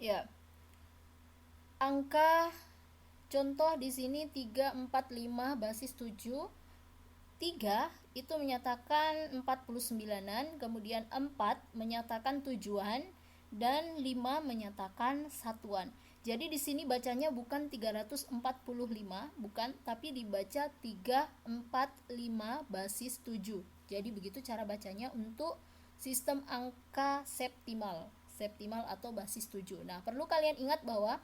Ya, angka contoh di sini 3, 4, 5 basis 7. 3 itu menyatakan 49-an, kemudian 4 menyatakan tujuan, dan 5 menyatakan satuan. Jadi di sini bacanya bukan 345, bukan, tapi dibaca 345 basis 7. Jadi begitu cara bacanya untuk sistem angka septimal, septimal atau basis 7. Nah, perlu kalian ingat bahwa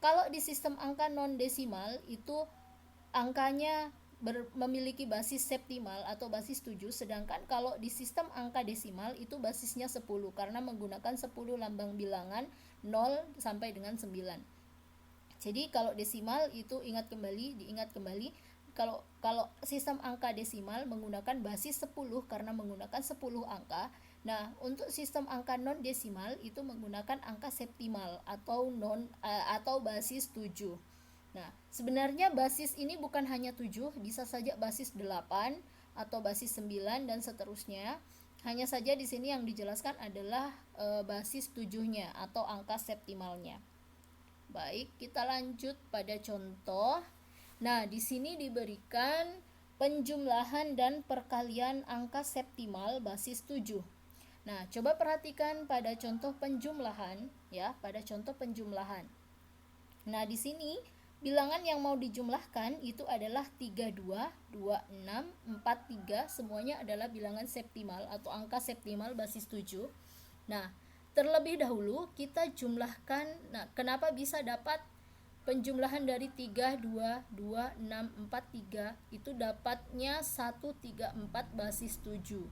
kalau di sistem angka non desimal itu angkanya memiliki basis septimal atau basis 7, sedangkan kalau di sistem angka desimal itu basisnya 10 karena menggunakan 10 lambang bilangan 0 sampai dengan 9. Jadi kalau desimal itu diingat kembali kalau sistem angka desimal menggunakan basis 10 karena menggunakan 10 angka. Nah, untuk sistem angka non desimal itu menggunakan angka septimal atau basis 7. Nah, sebenarnya basis ini bukan hanya 7, bisa saja basis 8 atau basis 9 dan seterusnya. Hanya saja di sini yang dijelaskan adalah basis 7-nya atau angka septimalnya. Baik, kita lanjut pada contoh. Nah, di sini diberikan penjumlahan dan perkalian angka septimal basis 7. Nah, coba perhatikan pada contoh penjumlahan ya, pada contoh penjumlahan. Nah, di sini bilangan yang mau dijumlahkan itu adalah 32, 26, 43, semuanya adalah bilangan septimal atau angka septimal basis 7. Nah, terlebih dahulu kita jumlahkan. Nah, kenapa bisa dapat penjumlahan dari 3, 2, 2, 6, 4, 3 itu dapatnya 1, 3, 4 basis 7.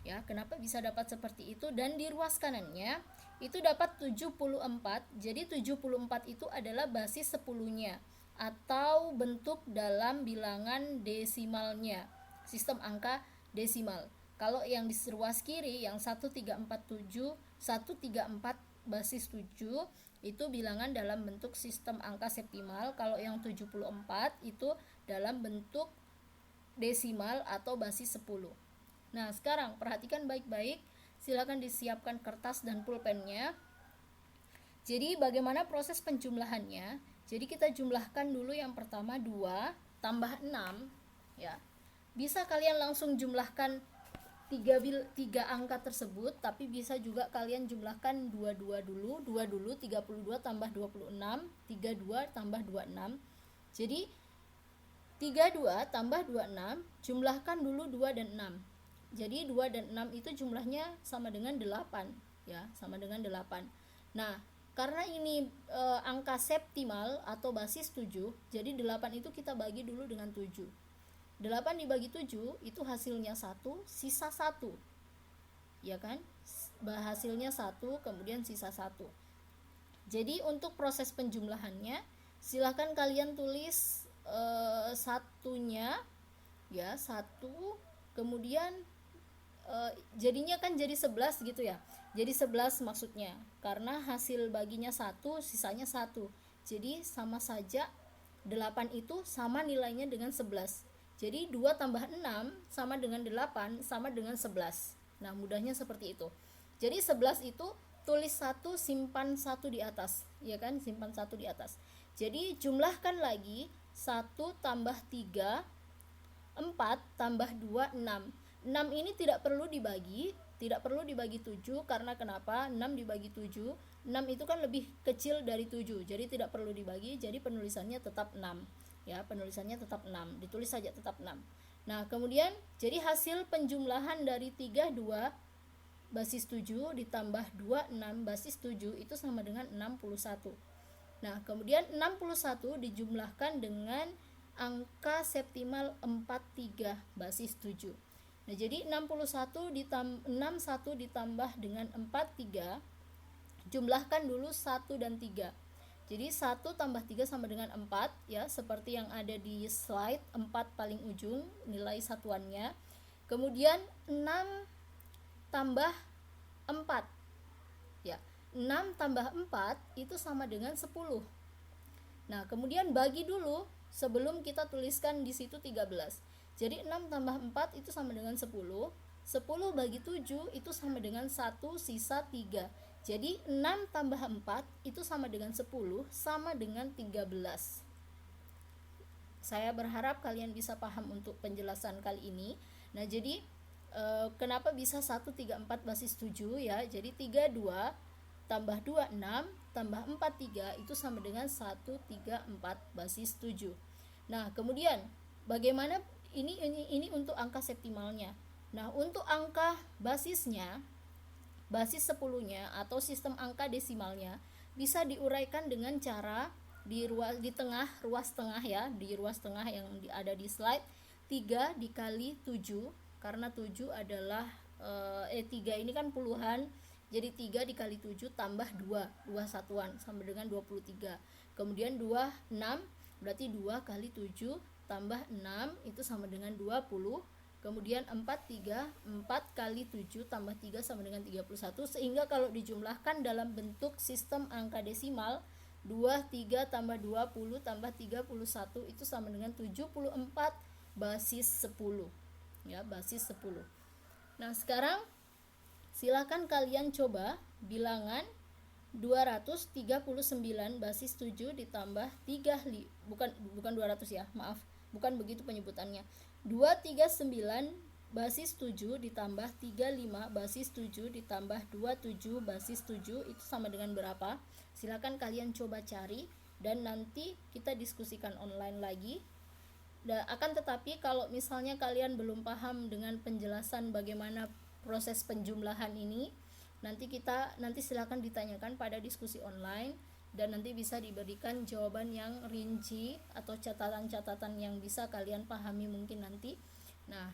Ya, kenapa bisa dapat seperti itu? Dan di ruas kanannya itu dapat 74. Jadi 74 itu adalah basis 10-nya atau bentuk dalam bilangan desimalnya, sistem angka desimal. Kalau yang di ruas kiri yang 1347, 134 basis 7 itu bilangan dalam bentuk sistem angka septimal. Kalau yang 74 itu dalam bentuk desimal atau basis 10. Nah, sekarang perhatikan baik-baik. Silakan disiapkan kertas dan pulpennya. Jadi, bagaimana proses penjumlahannya? Jadi, kita jumlahkan dulu yang pertama 2 tambah 6, ya. Bisa kalian langsung jumlahkan 3 angka tersebut, tapi bisa juga kalian jumlahkan 22 dulu, 2 dulu, 32 tambah 26, 32 tambah 26. Jadi, 32 tambah 26, jumlahkan dulu 2 dan 6. Jadi 2 dan 6 itu jumlahnya sama dengan 8, ya, sama dengan 8. Nah, karena ini angka septimal atau basis 7, jadi 8 itu kita bagi dulu dengan 7. 8 dibagi 7 itu hasilnya 1, sisa 1. Ya kan? Hasilnya 1, kemudian sisa 1. Jadi untuk proses penjumlahannya, silakan kalian tulis satunya, ya, 1, kemudian jadinya kan jadi 11 gitu ya. Jadi 11 maksudnya, karena hasil baginya 1, sisanya 1. Jadi sama saja 8 itu sama nilainya dengan 11. Jadi 2 tambah 6 sama dengan 8 sama dengan 11. Nah, mudahnya seperti itu. Jadi 11 itu tulis 1, simpan 1 di atas, ya kan? Simpan 1 di atas. Jadi jumlahkan lagi 1 tambah 3, 4 tambah 2, 6. 6 ini tidak perlu dibagi 7, karena kenapa? 6 dibagi 7, 6 itu kan lebih kecil dari 7, jadi tidak perlu dibagi, jadi penulisannya tetap 6. Ya, penulisannya tetap 6, ditulis saja tetap 6. Nah, kemudian jadi hasil penjumlahan dari 32 basis 7 ditambah 26 basis 7 itu sama dengan 61. Nah, kemudian 61 dijumlahkan dengan angka septimal 43 basis 7. Nah, jadi 61 ditambah dengan 43, jumlahkan dulu 1 dan 3. Jadi 1 tambah 3 sama dengan 4, ya, seperti yang ada di slide, 4 paling ujung nilai satuannya. Kemudian 6 tambah 4. Ya, 6 tambah 4 itu sama dengan 10. Nah, kemudian bagi dulu sebelum kita tuliskan di situ 13. Jadi 6 tambah 4 itu sama dengan 10. 10 bagi 7 itu sama dengan 1, sisa 3. Jadi 6 tambah 4 itu sama dengan 10, sama dengan 13. Saya berharap kalian bisa paham untuk penjelasan kali ini. Nah, jadi kenapa bisa 134 basis 7 ya? Jadi 32 tambah 2 6 tambah 4 3 itu sama dengan 134 basis 7. Nah, kemudian bagaimana ini untuk angka septimalnya. Nah, untuk angka basisnya, basis 10-nya atau sistem angka desimalnya bisa diuraikan dengan cara di ruas tengah ya, di ruas tengah yang ada di slide, 3 dikali 7 karena 7 adalah 3 ini kan puluhan, jadi 3 dikali 7 tambah 2 satuan sama dengan 23. Kemudian 6 berarti 2 kali 7 tambah 6 itu sama dengan 20. Kemudian 4 kali 7 tambah 3 sama dengan 31, sehingga kalau dijumlahkan dalam bentuk sistem angka desimal, 23 tambah 20 tambah 31 itu sama dengan 74 basis 10 ya, basis 10. Nah, sekarang silakan kalian coba bilangan 239 basis 7 ditambah 3 bukan 200 ya, maaf, bukan begitu penyebutannya. 239 basis 7 ditambah 35 basis 7 ditambah 27 basis 7 itu sama dengan berapa? Silakan kalian coba cari dan nanti kita diskusikan online lagi. Akan tetapi kalau misalnya kalian belum paham dengan penjelasan bagaimana proses penjumlahan ini, nanti silakan ditanyakan pada diskusi online dan nanti bisa diberikan jawaban yang rinci atau catatan-catatan yang bisa kalian pahami mungkin nanti. Nah,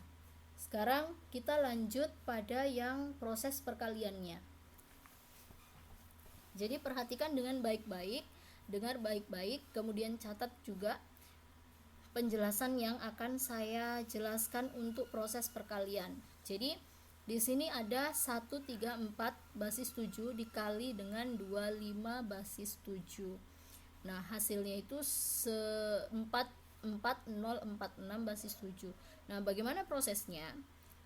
sekarang kita lanjut pada yang proses perkaliannya. Jadi perhatikan dengan baik-baik, dengar baik-baik, kemudian catat juga penjelasan yang akan saya jelaskan untuk proses perkalian. Jadi di sini ada 134 basis 7 dikali dengan 25 basis 7. Nah, hasilnya itu 44046 basis 7. Nah, bagaimana prosesnya?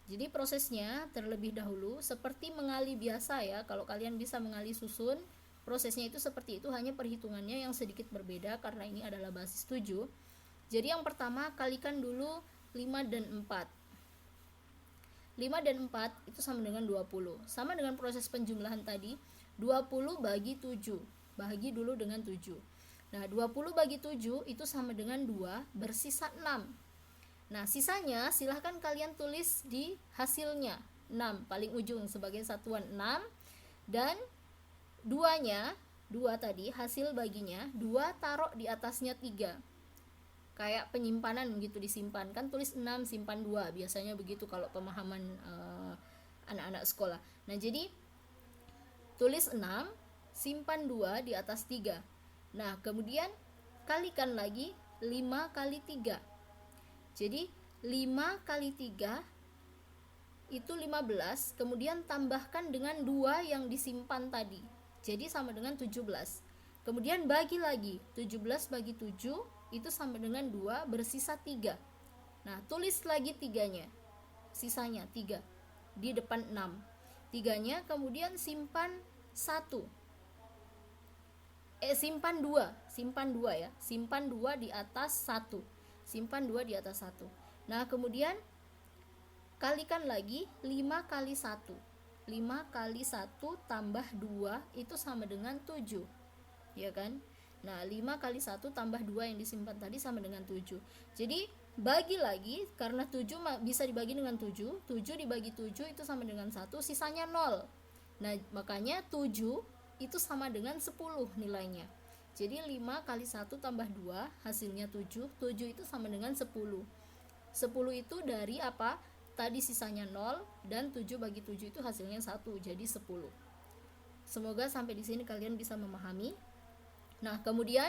Jadi prosesnya terlebih dahulu seperti mengali biasa ya. Kalau kalian bisa mengali susun, prosesnya itu seperti itu, hanya perhitungannya yang sedikit berbeda karena ini adalah basis 7. Jadi yang pertama kalikan dulu 5 dan 4. 5 dan 4 itu sama dengan 20. Sama dengan proses penjumlahan tadi, 20 bagi 7. Bahagi dulu dengan 7. Nah, 20 bagi 7 itu sama dengan 2, bersisa 6. Nah, sisanya silahkan kalian tulis di hasilnya. 6 paling ujung sebagai satuan 6, dan 2-nya, 2 tadi hasil baginya, 2 taruh di atasnya 3. Kayak penyimpanan gitu, disimpan kan, tulis 6 simpan 2, biasanya begitu kalau pemahaman anak-anak sekolah. Nah, jadi tulis 6 simpan 2 di atas 3. Nah, kemudian kalikan lagi 5 kali 3. Jadi 5 kali 3 itu 15, kemudian tambahkan dengan 2 yang disimpan tadi, jadi sama dengan 17. Kemudian bagi lagi, 17 bagi 7 itu sama dengan 2, bersisa 3. Nah, tulis lagi 3-nya, sisanya 3 di depan 6. 3-nya kemudian simpan 1. Simpan 2 ya. Simpan 2 di atas 1. Simpan 2 di atas 1. Nah, kemudian kalikan lagi 5 kali 1. 5 kali 1 tambah 2 itu sama dengan 7. Ya kan? Nah, 5 kali 1 tambah 2 yang disimpan tadi sama dengan 7. Jadi, bagi lagi, karena 7 bisa dibagi dengan 7. 7 dibagi 7 itu sama dengan 1, sisanya 0. Nah, makanya 7 itu sama dengan 10 nilainya. Jadi, 5 kali 1 tambah 2, hasilnya 7. 7 itu sama dengan 10. 10 itu dari apa? Tadi sisanya 0, dan 7 bagi 7 itu hasilnya 1, jadi 10. Semoga sampai di sini kalian bisa memahami. Nah, kemudian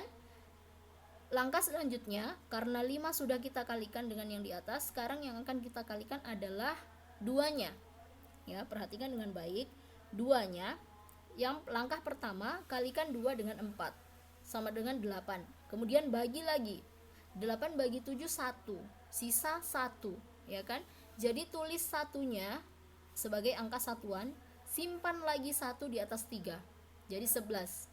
langkah selanjutnya, karena 5 sudah kita kalikan dengan yang di atas, sekarang yang akan kita kalikan adalah 2-nya. Ya, perhatikan dengan baik. 2-nya, yang langkah pertama, kalikan 2 dengan 4, sama dengan 8. Kemudian bagi lagi. 8 bagi 7 1, sisa 1, ya kan? Jadi tulis 1-nya sebagai angka satuan, simpan lagi 1 di atas 3. jadi 11.